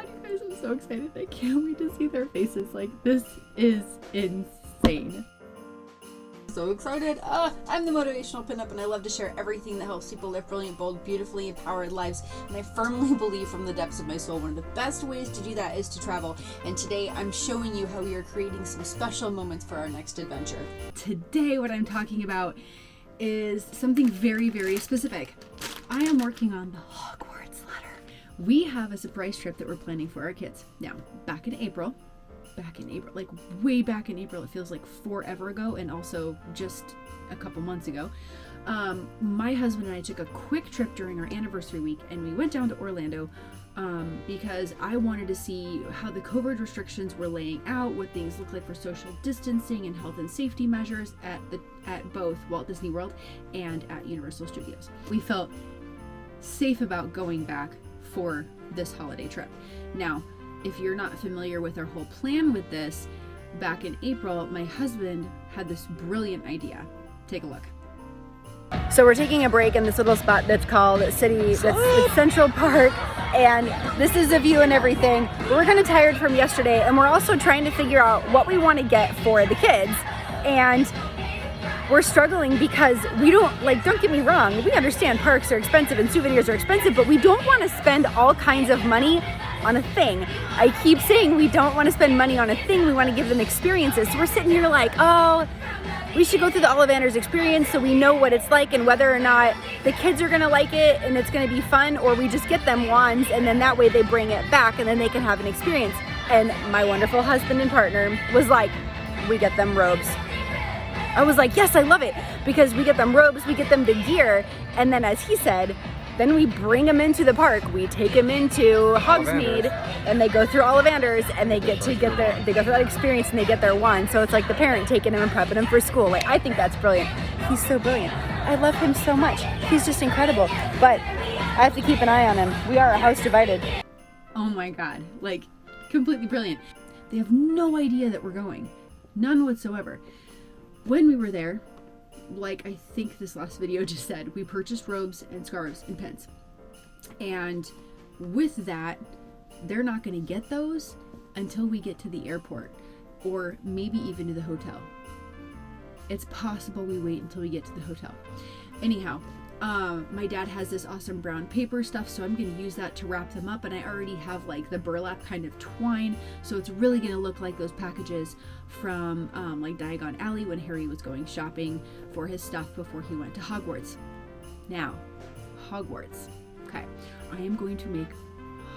god, you guys, I'm so excited. I can't wait to see their faces. Like, this is insane. So excited. I'm the Motivational Pinup, and I love to share everything that helps people live brilliant, bold, beautifully empowered lives. And I firmly believe from the depths of my soul, one of the best ways to do that is to travel. And today I'm showing you how we are creating some special moments for our next adventure. Today, what I'm talking about is something very, very specific. I am working on the Hogwarts letter. We have a surprise trip that we're planning for our kids. Now, back in April, like way back in April, it feels like forever ago, and also just a couple months ago, my husband and I took a quick trip during our anniversary week, and we went down to Orlando because I wanted to see how the COVID restrictions were laying out, what things look like for social distancing and health and safety measures at both Walt Disney World and at Universal Studios. We felt safe about going back for this holiday trip. Now, if you're not familiar with our whole plan with this, back in April, my husband had this brilliant idea. Take a look. So we're taking a break in this little spot that's called it's Central Park, and this is the view and everything. We're kind of tired from yesterday, and we're also trying to figure out what we want to get for the kids. And we're struggling because we don't get me wrong, we understand parks are expensive and souvenirs are expensive, but we don't want to spend all kinds of money on a thing. I keep saying we don't want to spend money on a thing, we want to give them experiences. So we're sitting here like, oh, we should go through the Ollivanders experience so we know what it's like and whether or not the kids are going to like it and it's going to be fun, or we just get them wands and then that way they bring it back and then they can have an experience. And my wonderful husband and partner was like, we get them robes. I was like, yes, I love it, because we get them robes, we get them the gear, and then as he said, then we bring them into the park. We take them into Hogsmeade, and they go through Ollivanders, and they go through that experience, and they get their wand. So it's like the parent taking them and prepping them for school. Like, I think that's brilliant. He's so brilliant. I love him so much. He's just incredible. But I have to keep an eye on him. We are a house divided. Oh my god, like, completely brilliant. They have no idea that we're going. None whatsoever. When we were there, like I think this last video just said, we purchased robes and scarves and pins. And with that, they're not going to get those until we get to the airport, or maybe even to the hotel. It's possible we wait until we get to the hotel. Anyhow, my dad has this awesome brown paper stuff, so I'm going to use that to wrap them up, and I already have like the burlap kind of twine, so it's really going to look like those packages from like Diagon Alley when Harry was going shopping for his stuff before he went to Hogwarts. Now, Hogwarts. Okay, I am going to make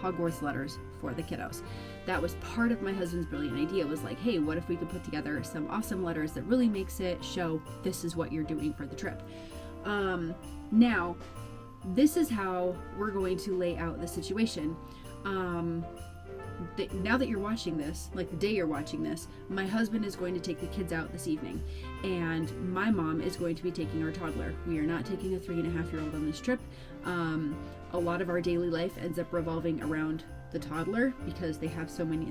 Hogwarts letters for the kiddos. That was part of my husband's brilliant idea. It was like, hey, what if we could put together some awesome letters that really makes it show this is what you're doing for the trip. Now, this is how we're going to lay out the situation. Now that you're watching this, like the day you're watching this, my husband is going to take the kids out this evening, and my mom is going to be taking our toddler. We are not taking a 3.5-year-old on this trip. A lot of our daily life ends up revolving around the toddler because they have so many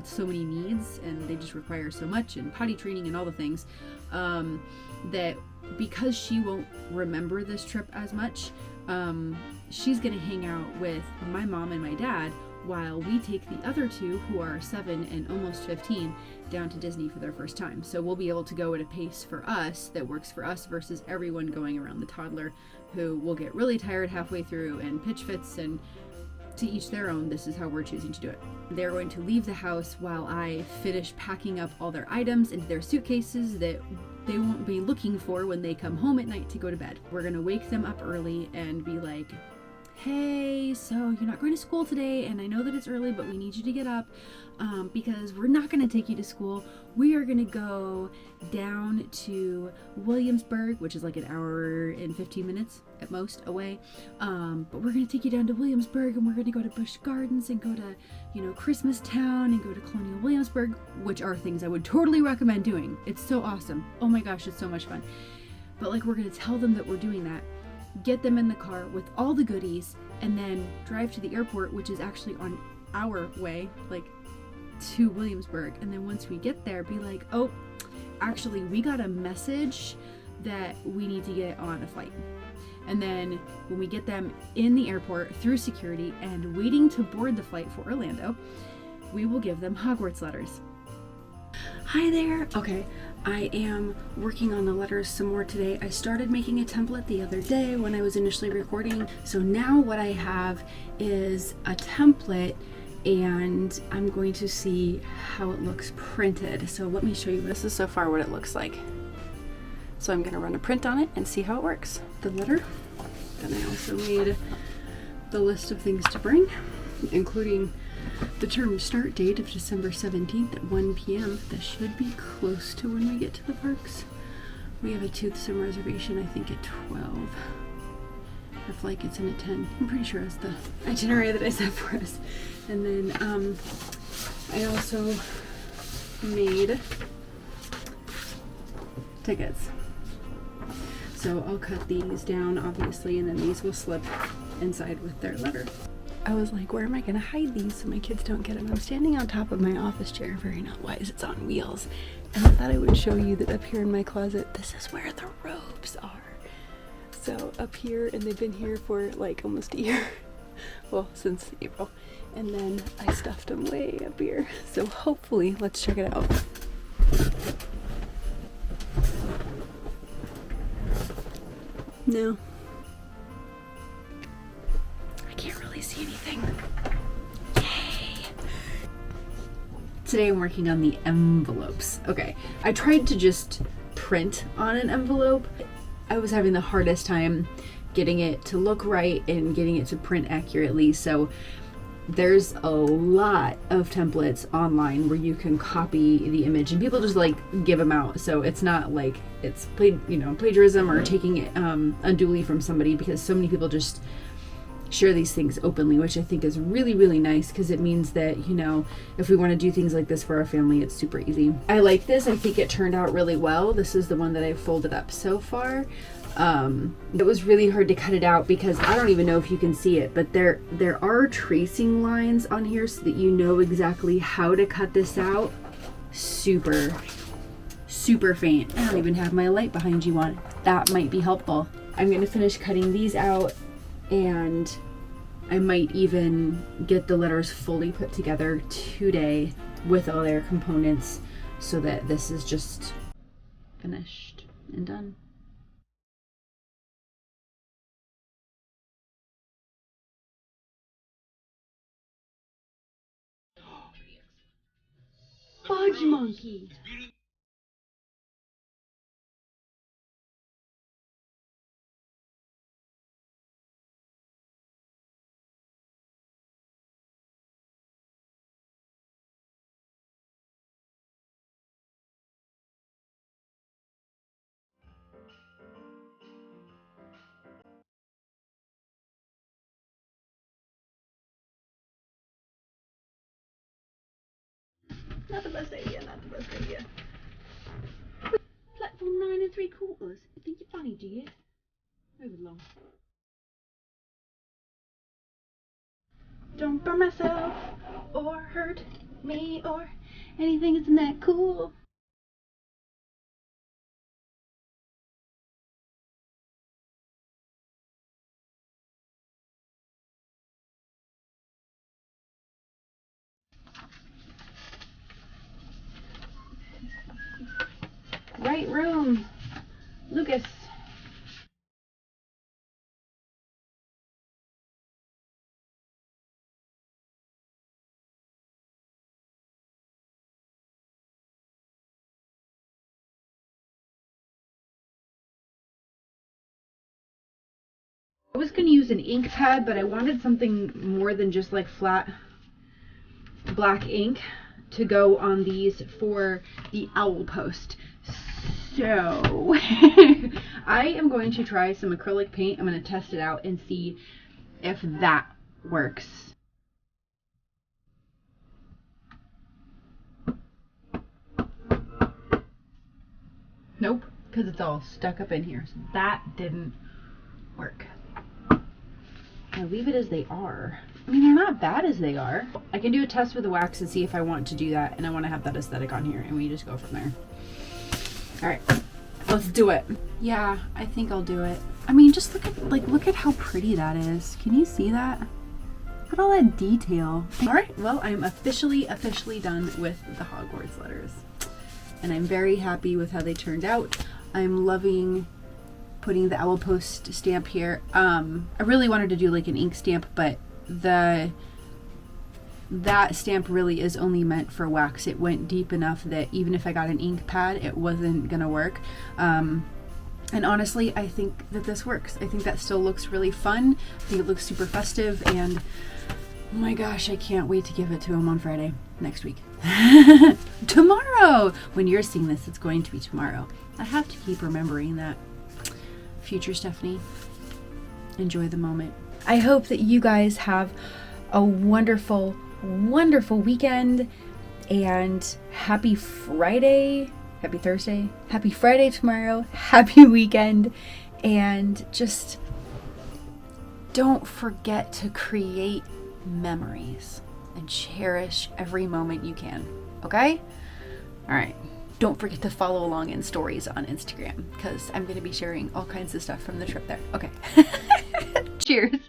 needs, and they just require so much, and potty training and all the things, that because she won't remember this trip as much, she's gonna hang out with my mom and my dad while we take the other two, who are 7 and almost 15, down to Disney for their first time. So we'll be able to go at a pace for us that works for us versus everyone going around the toddler, who will get really tired halfway through and pitch fits, and to each their own. This is how we're choosing to do it. They're going to leave the house while I finish packing up all their items into their suitcases that they won't be looking for when they come home at night to go to bed. We're gonna wake them up early and be like, hey, so you're not going to school today, and I know that it's early, but we need you to get up because we're not going to take you to school. We are going to go down to Williamsburg, which is like an hour and 15 minutes at most away, but we're going to take you down to Williamsburg, and we're going to go to Busch Gardens and go to, Christmas Town and go to Colonial Williamsburg, which are things I would totally recommend doing. It's so awesome. Oh my gosh, it's so much fun. But we're going to tell them that we're doing that, get them in the car with all the goodies, and then drive to the airport, which is actually on our way, to Williamsburg. And then once we get there, be like, oh, actually, we got a message that we need to get on a flight. And then when we get them in the airport through security and waiting to board the flight for Orlando, we will give them Hogwarts letters. Hi there. Okay, I am working on the letters some more today. I started making a template the other day when I was initially recording. So now what I have is a template, and I'm going to see how it looks printed. So let me show you. This is so far what it looks like. So I'm going to run a print on it and see how it works. The letter. Then I also made the list of things to bring, including the term start date of December 17th at 1 p.m. That should be close to when we get to the parks. We have a toothsome reservation, I think, at 12. Our flight gets in at 10. I'm pretty sure it's the itinerary that I set for us. And then I also made tickets. So I'll cut these down, obviously, and then these will slip inside with their letter. I was like, where am I going to hide these so my kids don't get them? I'm standing on top of my office chair, very not wise, it's on wheels. And I thought I would show you that up here in my closet, this is where the robes are. So up here, and they've been here for like almost a year. Well, since April. And then I stuffed them way up here. So hopefully, let's check it out. No. See anything. Yay! Today I'm working on the envelopes. Okay, I tried to just print on an envelope. I was having the hardest time getting it to look right and getting it to print accurately. So there's a lot of templates online where you can copy the image and people just like give them out. So it's not like it's plagiarism or taking it unduly from somebody, because so many people just share these things openly, which I think is really, really nice, because it means that, if we want to do things like this for our family, it's super easy. I like this. I think it turned out really well. This is the one that I've folded up so far. It was really hard to cut it out because I don't even know if you can see it, but there are tracing lines on here so that you know exactly how to cut this out. Super, super faint. I don't even have my light behind you on. That might be helpful. I'm going to finish cutting these out, and I might even get the letters fully put together today with all their components so that this is just finished and done. Fudge monkey! Not the best idea, not the best idea. Platform 9 3/4. You think you're funny, do you? Move along. Don't burn myself or hurt me or anything, isn't that cool? Right room, Lucas. I was going to use an ink pad, but I wanted something more than just like flat black ink to go on these for the owl post. So I am going to try some acrylic paint. I'm going to test it out and see if that works. Nope, because it's all stuck up in here. So that didn't work. I'll leave it as they are. I mean, they're not bad as they are. I can do a test with the wax and see if I want to do that, and I want to have that aesthetic on here, and we just go from there. All right, let's do it. Yeah, I think I'll do it. I mean, just look at how pretty that is. Can you see that? Look at all that detail. All right, well, I'm officially done with the Hogwarts letters. And I'm very happy with how they turned out. I'm loving putting the owl post stamp here. I really wanted to do like an ink stamp, but that stamp really is only meant for wax. It went deep enough that even if I got an ink pad, it wasn't gonna work. And honestly, I think that this works. I think that still looks really fun. I think it looks super festive, and oh my gosh, I can't wait to give it to him on Friday next week. Tomorrow! When you're seeing this, it's going to be tomorrow. I have to keep remembering that. Future Stephanie, enjoy the moment. I hope that you guys have a wonderful, wonderful weekend, and happy Friday. Happy Thursday, happy Friday tomorrow, happy weekend, and just don't forget to create memories and cherish every moment you can, okay? All right, don't forget to follow along in stories on Instagram because I'm going to be sharing all kinds of stuff from the trip there. Okay, cheers.